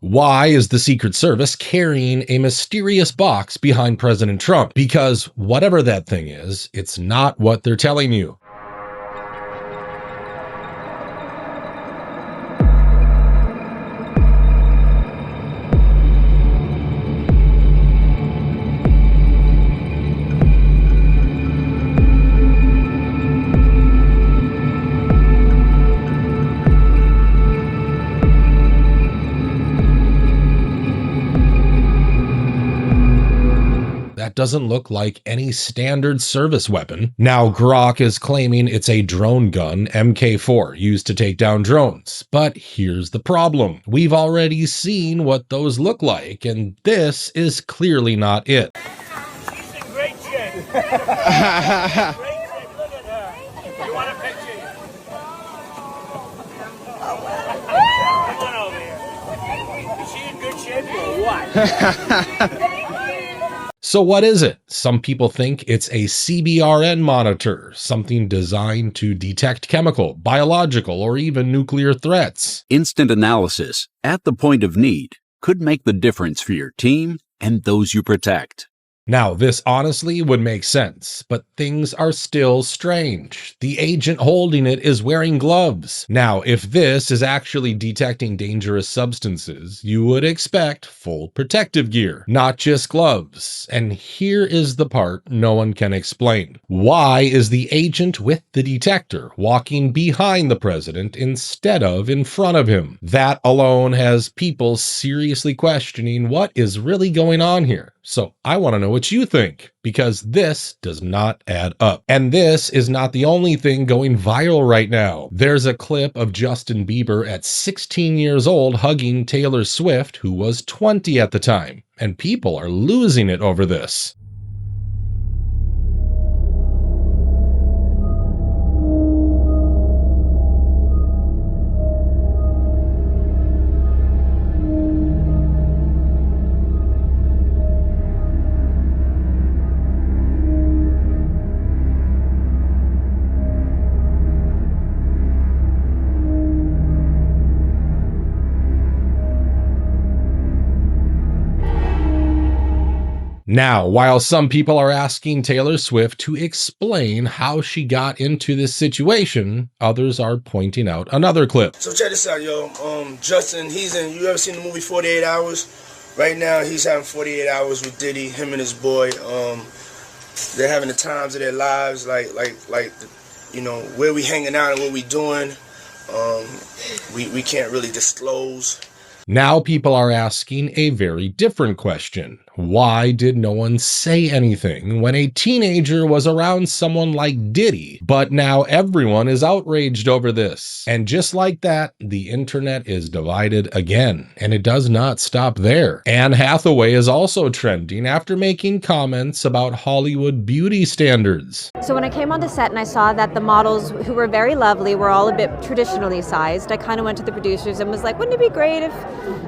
Why is the Secret Service carrying a mysterious box behind President Trump? Because whatever that thing is, it's not what they're telling you. That doesn't look like any standard service weapon. Now, Grok is claiming it's a drone gun, MK4, used to take down drones. But here's the problem. We've already seen what those look like, and this is clearly not it. She's in great shape. Great shape. Look at her. You want a picture? Come on over here. Is she in good shape or what? So what is it? Some people think it's a CBRN monitor, something designed to detect chemical, biological, or even nuclear threats. Instant analysis at the point of need could make the difference for your team and those you protect. Now, this honestly would make sense, but things are still strange. The agent holding it is wearing gloves. Now, if this is actually detecting dangerous substances, you would expect full protective gear, not just gloves. And here is the part no one can explain. Why is the agent with the detector walking behind the president instead of in front of him? That alone has people seriously questioning what is really going on here. So I want to know what you think, because this does not add up. And this is not the only thing going viral right now. There's a clip of Justin Bieber at 16 years old hugging Taylor Swift, who was 20 at the time, and people are losing it over this. Now, while some people are asking Taylor Swift to explain how she got into this situation, others are pointing out another clip. So check this out, yo. Justin, you ever seen the movie 48 Hours? Right now, he's having 48 hours with Diddy, him and his boy. They're having the times of their lives, like, you know, where we hanging out and what we doing. We can't really disclose. Now people are asking a very different question. Why did no one say anything when a teenager was around someone like Diddy? But now everyone is outraged over this. And just like that, the internet is divided again. And it does not stop there. Anne Hathaway is also trending after making comments about Hollywood beauty standards. So when I came on the set and I saw that the models, who were very lovely, were all a bit traditionally sized, I kind of went to the producers and was like, wouldn't it be great if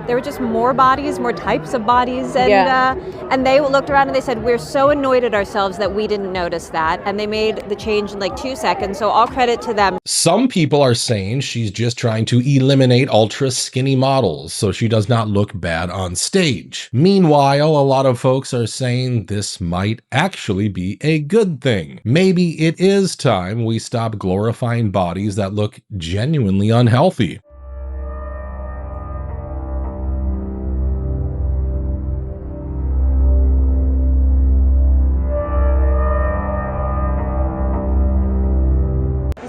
there were just more bodies, more types of bodies? And they looked around and they said, we're so annoyed at ourselves that we didn't notice that. And they made the change in like 2 seconds. So all credit to them. Some people are saying she's just trying to eliminate ultra skinny models so she does not look bad on stage. Meanwhile, a lot of folks are saying this might actually be a good thing. Maybe it is time we stop glorifying bodies that look genuinely unhealthy.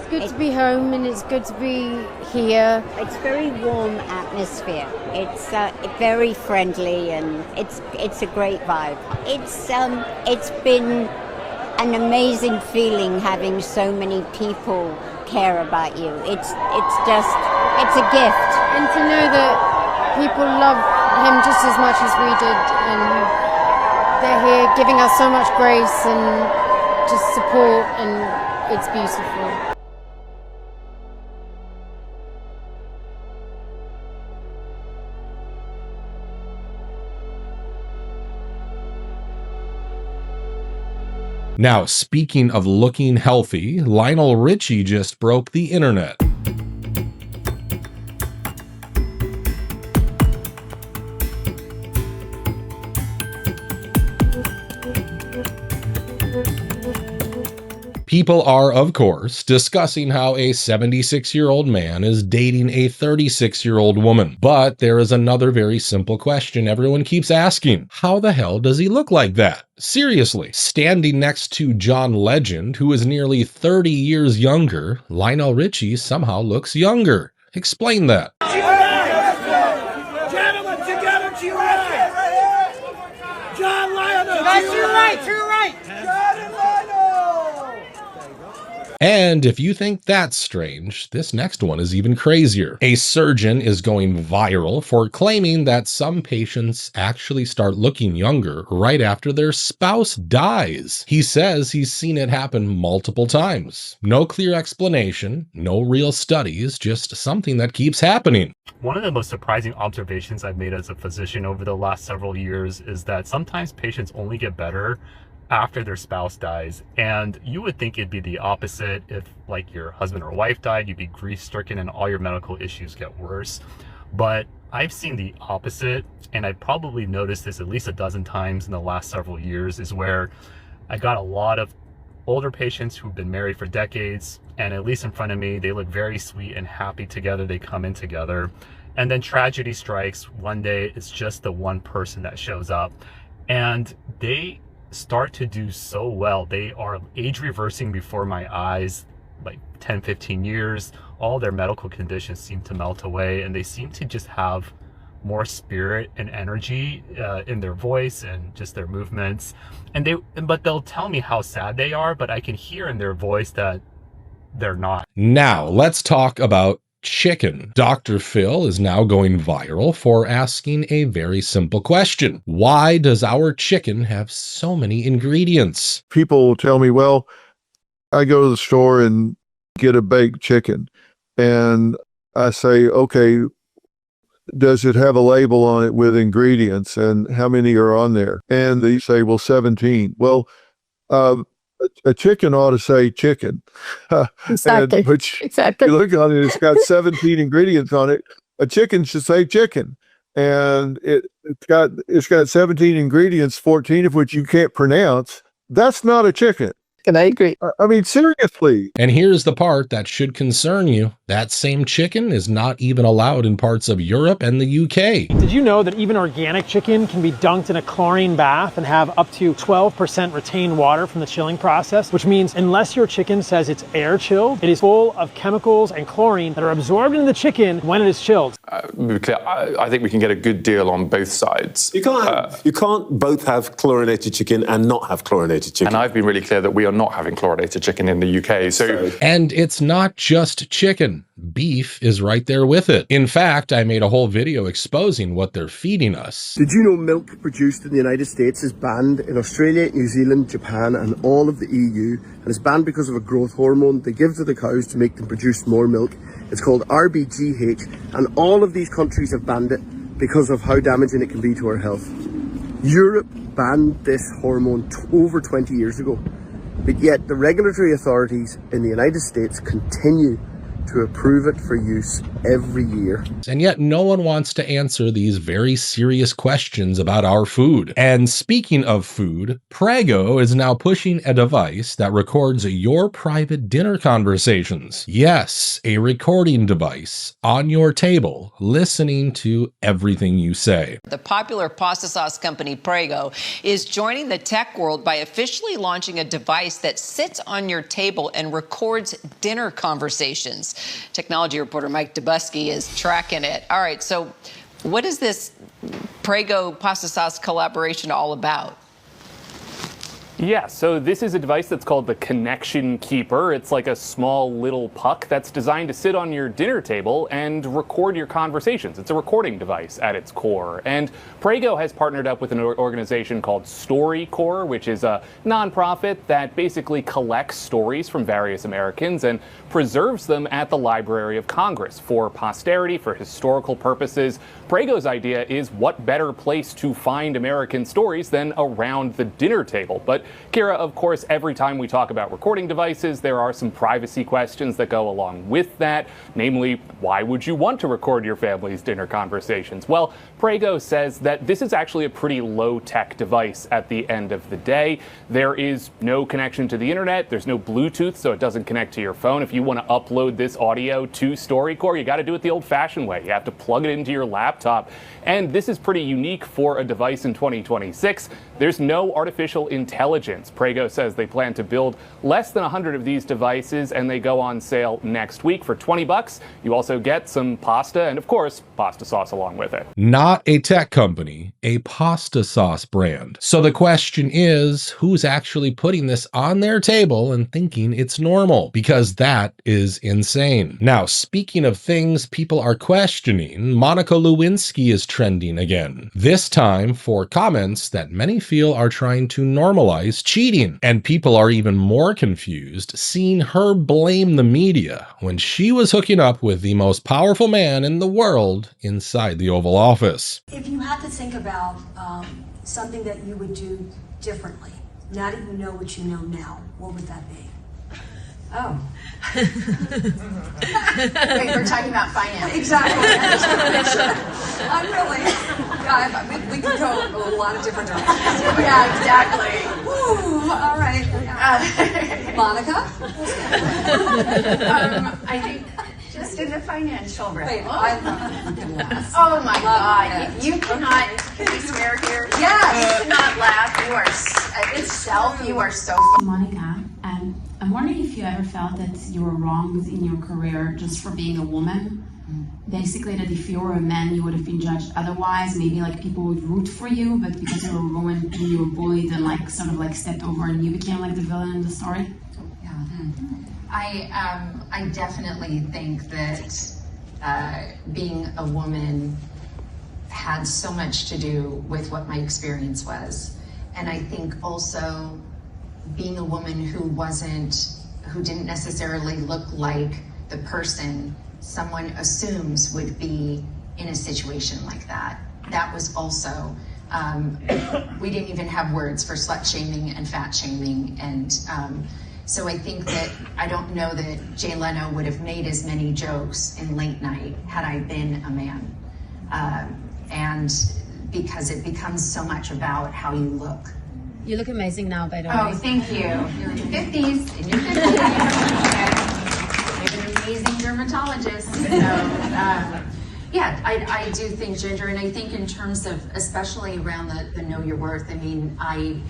Good to be home, and it's good to be here. It's very warm atmosphere. It's very friendly, and it's a great vibe. It's been an amazing feeling having so many people care about you. It's a gift. And to know that people love him just as much as we did, and they're here giving us so much grace and just support, and it's beautiful. Now, speaking of looking healthy, Lionel Richie just broke the internet. People are, of course, discussing how a 76-year-old man is dating a 36-year-old woman. But there is another very simple question everyone keeps asking. How the hell does he look like that? Seriously, standing next to John Legend, who is nearly 30 years younger, Lionel Richie somehow looks younger. Explain that. Gentlemen, together to your right. John Lionel, to your right, to your right. John Lionel. And if you think that's strange, this next one is even crazier. A surgeon is going viral for claiming that some patients actually start looking younger right after their spouse dies. He says he's seen it happen multiple times. No clear explanation, no real studies, just something that keeps happening. One of the most surprising observations I've made as a physician over the last several years is that sometimes patients only get better after their spouse dies. And you would think it'd be the opposite. If like your husband or wife died, you'd be grief-stricken and all your medical issues get worse. But I've seen the opposite, and I probably noticed this at least a dozen times in the last several years, is where I got a lot of older patients who've been married for decades, and at least in front of me, they look very sweet and happy together. They come in together. And then tragedy strikes. One day, it's just the one person that shows up, and they start to do so well. They are age reversing before my eyes, like 10, 15 years. All their medical conditions seem to melt away, and they seem to just have more spirit and energy in their voice and just their movements. But they'll tell me how sad they are, but I can hear in their voice that they're not. Now, let's talk about chicken. Dr. Phil is now going viral for asking a very simple question. Why does our chicken have so many ingredients? People will tell me, well, I go to the store and get a baked chicken. And I say, okay, does it have a label on it with ingredients and how many are on there? And they say, well, 17. Well, a chicken ought to say chicken. Exactly. Exactly. You look on it, it's got 17 ingredients on it. A chicken should say chicken. And it's got 17 ingredients, 14 of which you can't pronounce. That's not a chicken. And I agree. I mean, seriously. And here's the part that should concern you. That same chicken is not even allowed in parts of Europe and the UK. Did you know that even organic chicken can be dunked in a chlorine bath and have up to 12% retained water from the chilling process? Which means unless your chicken says it's air chilled, it is full of chemicals and chlorine that are absorbed into the chicken when it is chilled. I think we can get a good deal on both sides. You can't both have chlorinated chicken and not have chlorinated chicken. And I've been really clear that we are not having chlorinated chicken in the UK. And it's not just chicken. Beef is right there with it. In fact, I made a whole video exposing what they're feeding us. Did you know milk produced in the United States is banned in Australia, New Zealand, Japan, and all of the EU, and is banned because of a growth hormone they give to the cows to make them produce more milk. It's called RBGH, and all of these countries have banned it because of how damaging it can be to our health. Europe banned this hormone over 20 years ago. But yet the regulatory authorities in the United States continue to approve it for use every year. And yet no one wants to answer these very serious questions about our food. And speaking of food, Prego is now pushing a device that records your private dinner conversations. Yes, a recording device on your table, listening to everything you say. The popular pasta sauce company Prego is joining the tech world by officially launching a device that sits on your table and records dinner conversations. Technology reporter Mike Dubusky is tracking it. All right, so what is this Prego pasta sauce collaboration all about? Yeah, so this is a device that's called the Connection Keeper. It's like a small little puck that's designed to sit on your dinner table and record your conversations. It's a recording device at its core. And Prego has partnered up with an organization called StoryCorps, which is a nonprofit that basically collects stories from various Americans and preserves them at the Library of Congress for posterity, for historical purposes. Prego's idea is what better place to find American stories than around the dinner table. But Kira, of course, every time we talk about recording devices, there are some privacy questions that go along with that. Namely, why would you want to record your family's dinner conversations? Well, Prego says that this is actually a pretty low-tech device at the end of the day. There is no connection to the internet. There's no Bluetooth, so it doesn't connect to your phone. If you want to upload this audio to StoryCorps, you got to do it the old-fashioned way. You have to plug it into your laptop. And this is pretty unique for a device in 2026. There's no artificial intelligence. Prego says they plan to build less than 100 of these devices, and they go on sale next week for $20. You also get some pasta and, of course, pasta sauce along with it. Not a tech company, a pasta sauce brand. So the question is, who's actually putting this on their table and thinking it's normal? Because that is insane. Now, speaking of things people are questioning, Monica Lewinsky is trending again. This time for comments that many feel are trying to normalize cheating. And people are even more confused seeing her blame the media when she was hooking up with the most powerful man in the world inside the Oval Office. If you had to think about something that you would do differently, now that you know what you know now, what would that be? Oh. Wait, we're talking about finance. Exactly. I'm really, we could go a lot of different directions. Yeah, exactly. Ooh, all right. Monica? I think just in the financial realm. Wait, I love it. Oh my God. You cannot swear here. Yes. You cannot laugh. You are, itself, you are so Monica, and I'm wondering if you ever felt that you were wronged in your career just for being a woman. Basically, that if you were a man, you would have been judged otherwise. Maybe like people would root for you, but because you were a woman, you were bullied and like sort of like stepped over, and you became like the villain in the story. Yeah. I definitely think that being a woman had so much to do with what my experience was, and I think also being a woman who didn't necessarily look like the person someone assumes would be in a situation like that. That was also, we didn't even have words for slut shaming and fat shaming. And so I think that, I don't know that Jay Leno would have made as many jokes in late night had I been a man. And because it becomes so much about how you look. You look amazing now, by the way. Oh, thank you. You're in your 50s. In your 50s. You're an amazing dermatologist. So, yeah, I do think gender, and I think in terms of, especially around the know your worth, I mean, I'm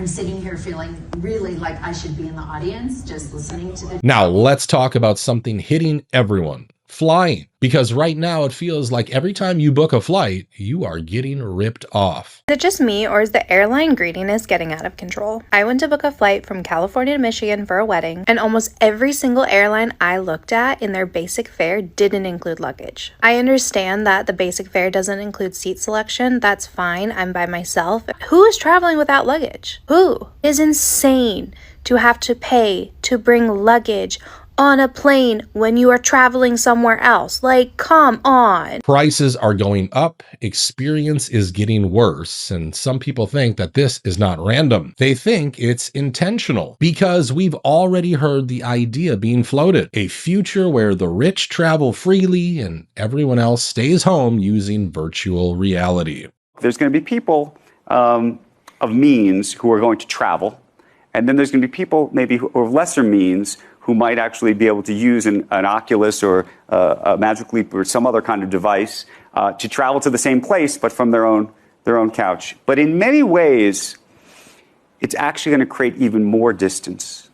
sitting here feeling really like I should be in the audience, just listening to the... Now, let's talk about something hitting everyone. Flying. Because right now it feels like every time you book a flight, you are getting ripped off. Is it just me, or is the airline greediness getting out of control? I went to book a flight from California to Michigan for a wedding, and almost every single airline I looked at in their basic fare didn't include luggage. I understand that the basic fare doesn't include seat selection. That's fine. I'm by myself. Who is traveling without luggage? Who? It is insane to have to pay to bring luggage on a plane when you are traveling somewhere else. Like, come on. Prices are going up, experience is getting worse, and some people think that this is not random. They think it's intentional because we've already heard the idea being floated, a future where the rich travel freely and everyone else stays home using virtual reality. There's going to be people of means who are going to travel, and then there's going to be people maybe who are lesser means who might actually be able to use an Oculus or a Magic Leap or some other kind of device to travel to the same place, but from their own couch. But in many ways, it's actually going to create even more distance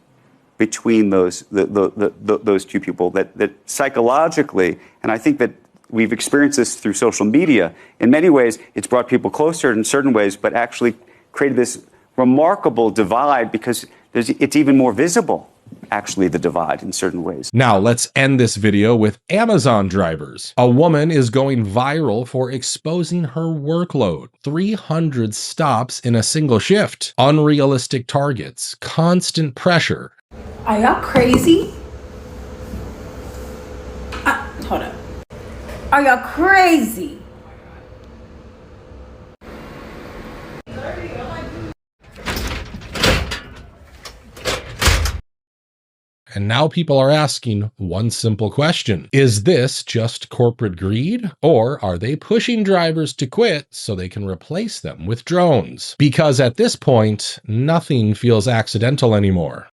between those two people. That psychologically, and I think that we've experienced this through social media. In many ways, it's brought people closer in certain ways, but actually created this remarkable divide because it's even more visible. Actually, the divide in certain ways. Now let's end this video with Amazon drivers. A woman is going viral for exposing her workload. 300 stops in a single shift, unrealistic targets, constant pressure. Are y'all crazy? Hold up. Are y'all crazy? And now people are asking one simple question. Is this just corporate greed, or are they pushing drivers to quit so they can replace them with drones? Because at this point, nothing feels accidental anymore.